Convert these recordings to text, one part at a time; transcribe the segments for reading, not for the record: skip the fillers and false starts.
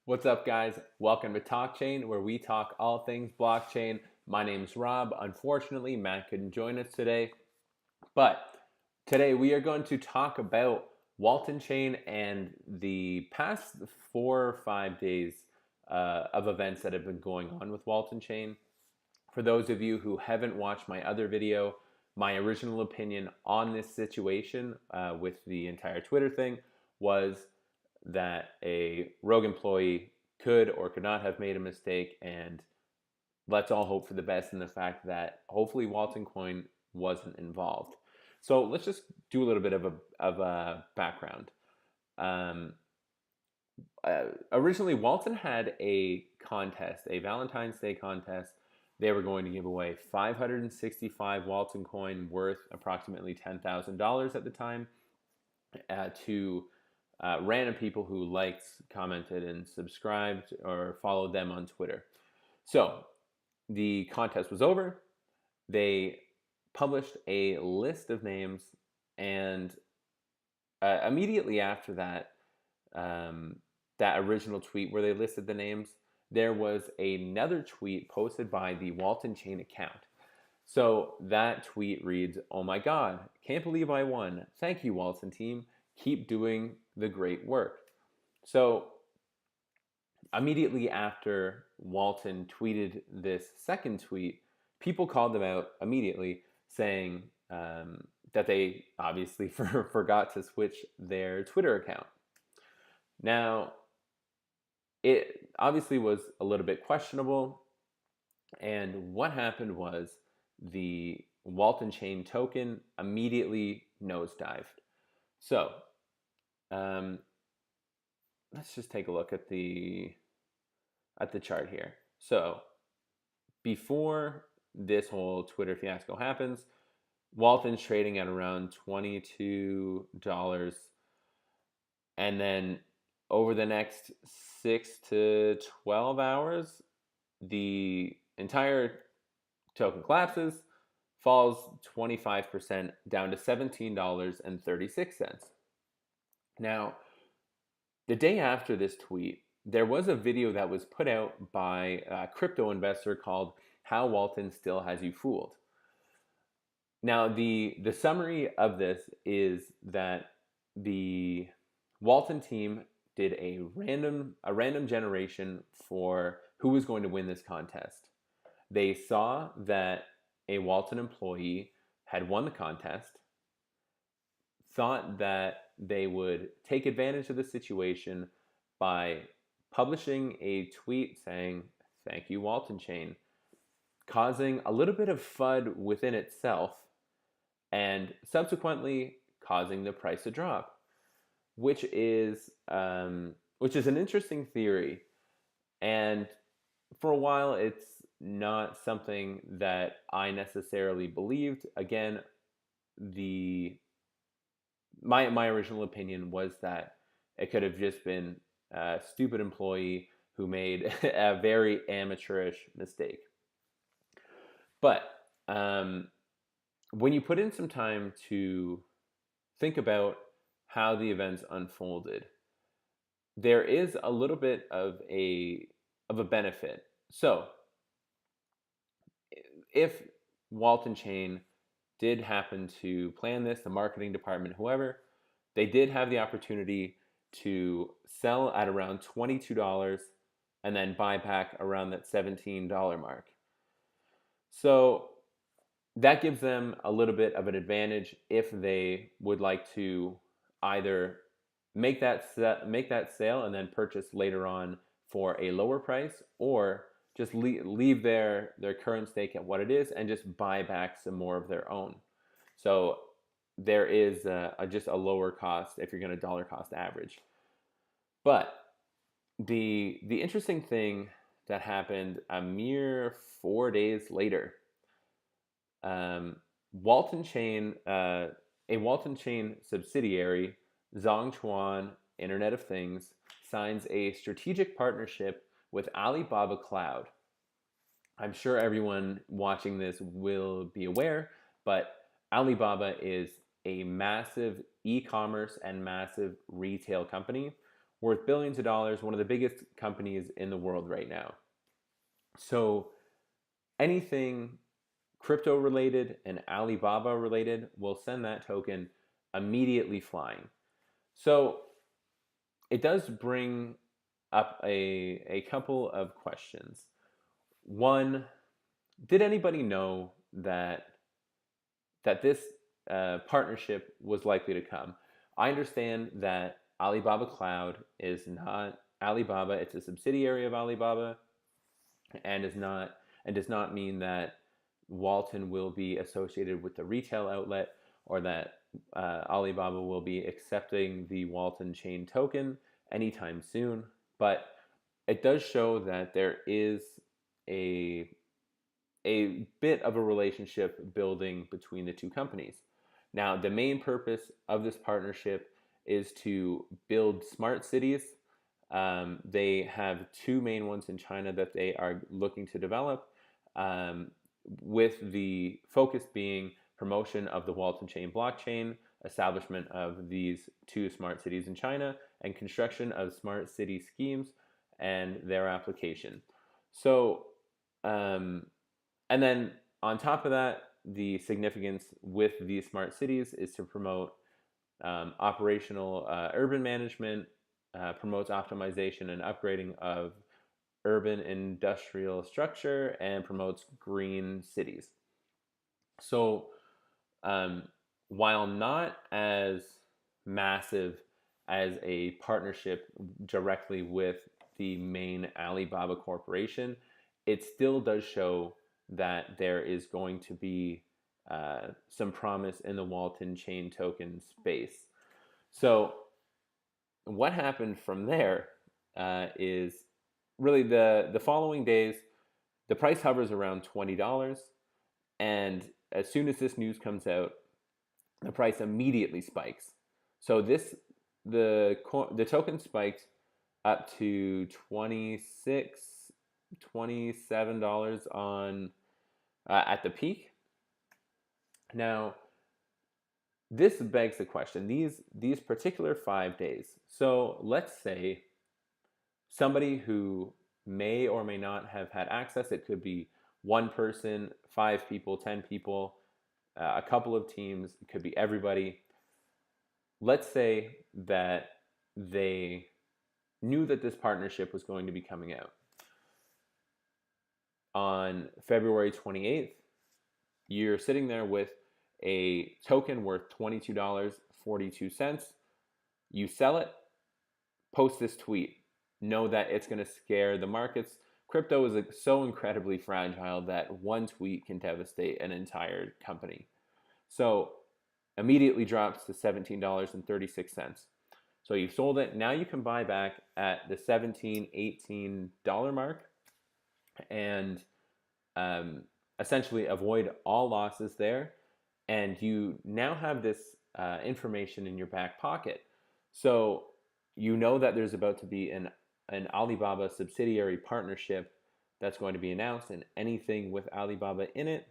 What's up, guys? Welcome to TalkChain, where we talk all things blockchain. My name's Rob. Unfortunately, Matt couldn't join us today, but today we are going to talk about Walton Chain and the past 4 or 5 days of events that have been going on with Walton Chain. For those of you who haven't watched my other video, my original opinion on this situation with the entire Twitter thing was that a rogue employee could or could not have made a mistake, and let's all hope for the best in the fact that hopefully Walton Coin wasn't involved. So let's just do a little bit of a background. Um, Originally, Walton had a contest, a Valentine's Day contest. They were going to give away 565 Walton coin worth approximately $10,000 at the time to random people who liked, commented, and subscribed or followed them on Twitter. So the contest was over. They published a list of names, and immediately after that, that original tweet where they listed the names, there was another tweet posted by the Walton Chain account. So that tweet reads, "Oh my God, can't believe I won. Thank you, Walton team. Keep doing the great work." So immediately after Walton tweeted this second tweet, people called them out immediately, saying that they obviously forgot to switch their Twitter account. Now, it obviously was a little bit questionable, and what happened was the Walton Chain token immediately nosedived. So let's just take a look at the chart here. So before this whole Twitter fiasco happens, Walton's trading at around $22, and then over the next 6 to 12 hours, the entire token collapses, falls 25% down to $17.36. Now, the day after this tweet, there was a video that was put out by a crypto investor called "How Walton Still Has You Fooled." Now, the summary of this is that the Walton team did a random generation for who was going to win this contest. They saw that a Walton employee had won the contest, thought that they would take advantage of the situation by publishing a tweet saying, "Thank you, Walton Chain," causing a little bit of FUD within itself, and subsequently causing the price to drop, which is an interesting theory. And for a while, it's not something that I necessarily believed. Again, my original opinion was that it could have just been a stupid employee who made a very amateurish mistake. But when you put in some time to think about how the events unfolded, there is a little bit of a benefit. So if Walton Chain did happen to plan this, the marketing department, whoever, they did have the opportunity to sell at around $22 and then buy back around that $17 mark. So that gives them a little bit of an advantage if they would like to either make that sale and then purchase later on for a lower price, or just leave their current stake at what it is and just buy back some more of their own. So there is just a lower cost if you're going to dollar cost average. But the interesting thing that happened a mere 4 days later, Walton Chain, a Walton Chain subsidiary, Zhongchuan Internet of Things, signs a strategic partnership with Alibaba Cloud. I'm sure everyone watching this will be aware, but Alibaba is a massive e-commerce and massive retail company worth billions of dollars, one of the biggest companies in the world right now. So anything crypto related and Alibaba related will send that token immediately flying. So it does bring up a couple of questions. One, did anybody know that this partnership was likely to come? I understand that Alibaba Cloud is not Alibaba; it's a subsidiary of Alibaba, and does not mean that Walton will be associated with the retail outlet, or that Alibaba will be accepting the Walton chain token anytime soon. But it does show that there is a bit of a relationship building between the two companies. Now, the main purpose of this partnership is to build smart cities. They have two main ones in China that they are looking to develop, with the focus being promotion of the Walton chain blockchain, establishment of these two smart cities in China, and construction of smart city schemes and their application. So, and then on top of that, the significance with these smart cities is to promote operational urban management, promotes optimization and upgrading of urban industrial structure, and promotes green cities. So, while not as massive as a partnership directly with the main Alibaba corporation, it still does show that there is going to be some promise in the Walton chain token space. So what happened from there is really the following days, the price hovers around $20, and as soon as this news comes out, the price immediately spikes. So the token spiked up to $27 on at the peak. Now, this begs the question: these particular 5 days. So let's say somebody who may or may not have had access. It could be one person, 5 people, 10 people, a couple of teams. It could be everybody. Let's say that they knew that this partnership was going to be coming out. On February 28th, you're sitting there with a token worth $22.42. You sell it, post this tweet. Know that it's going to scare the markets. Crypto is so incredibly fragile that one tweet can devastate an entire company. So immediately drops to $17.36. So you've sold it. Now you can buy back at the $17, $18 mark and essentially avoid all losses there. And you now have this information in your back pocket. So you know that there's about to be an Alibaba subsidiary partnership that's going to be announced, and anything with Alibaba in it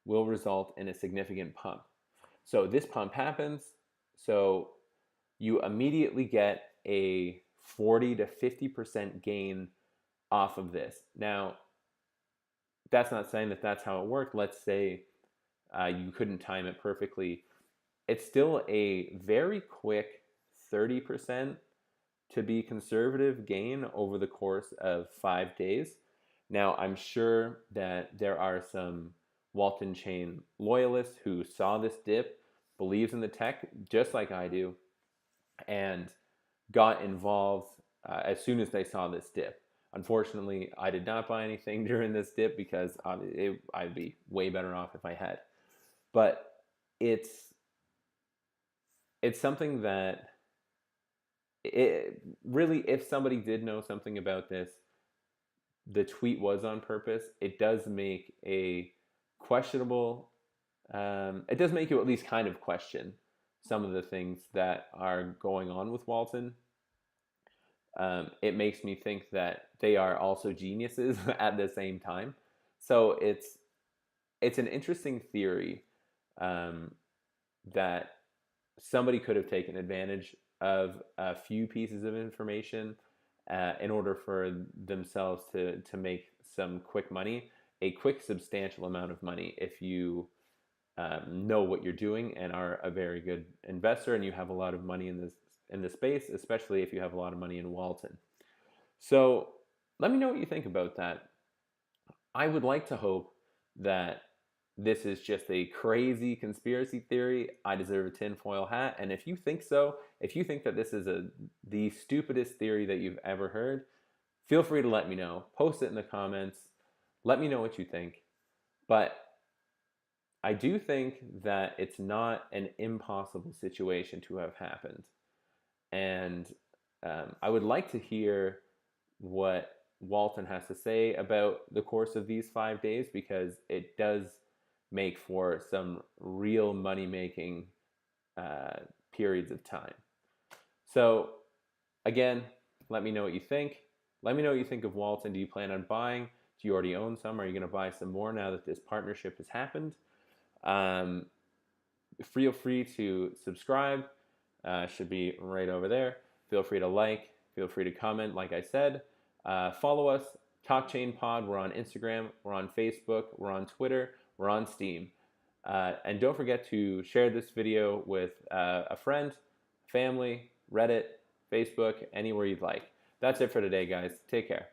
will result in a significant pump. So this pump happens, so you immediately get a 40 to 50% gain off of this. Now, that's not saying that that's how it worked. Let's say you couldn't time it perfectly. It's still a very quick 30% to be conservative gain over the course of 5 days. Now, I'm sure that there are some Walton chain loyalists who saw this dip, believes in the tech just like I do, and got involved as soon as they saw this dip. Unfortunately, I did not buy anything during this dip because I'd be way better off if I had. But it's something that it really, if somebody did know something about this, the tweet was on purpose. It does make a questionable, it does make you at least kind of question some of the things that are going on with Walton. It makes me think that they are also geniuses at the same time. So it's an interesting theory that somebody could have taken advantage of a few pieces of information in order for themselves to make some quick money, a quick substantial amount of money if you know what you're doing and are a very good investor and you have a lot of money in this space, especially if you have a lot of money in Walton. So let me know what you think about that. I would like to hope that this is just a crazy conspiracy theory. I deserve a tinfoil hat. And if you think so, if you think that this is the stupidest theory that you've ever heard, feel free to let me know. Post it in the comments. Let me know what you think. But I do think that it's not an impossible situation to have happened. And I would like to hear what Walton has to say about the course of these 5 days, because it does make for some real money-making periods of time. So again, let me know what you think. Let me know what you think of Walton. Do you plan on buying? Do you already own some? Are you going to buy some more now that this partnership has happened? Feel free to subscribe. Should be right over there. Feel free to like. Feel free to comment, like I said. Follow us, Talk Chain Pod. We're on Instagram. We're on Facebook. We're on Twitter. We're on Steam. And don't forget to share this video with a friend, family, Reddit, Facebook, anywhere you'd like. That's it for today, guys. Take care.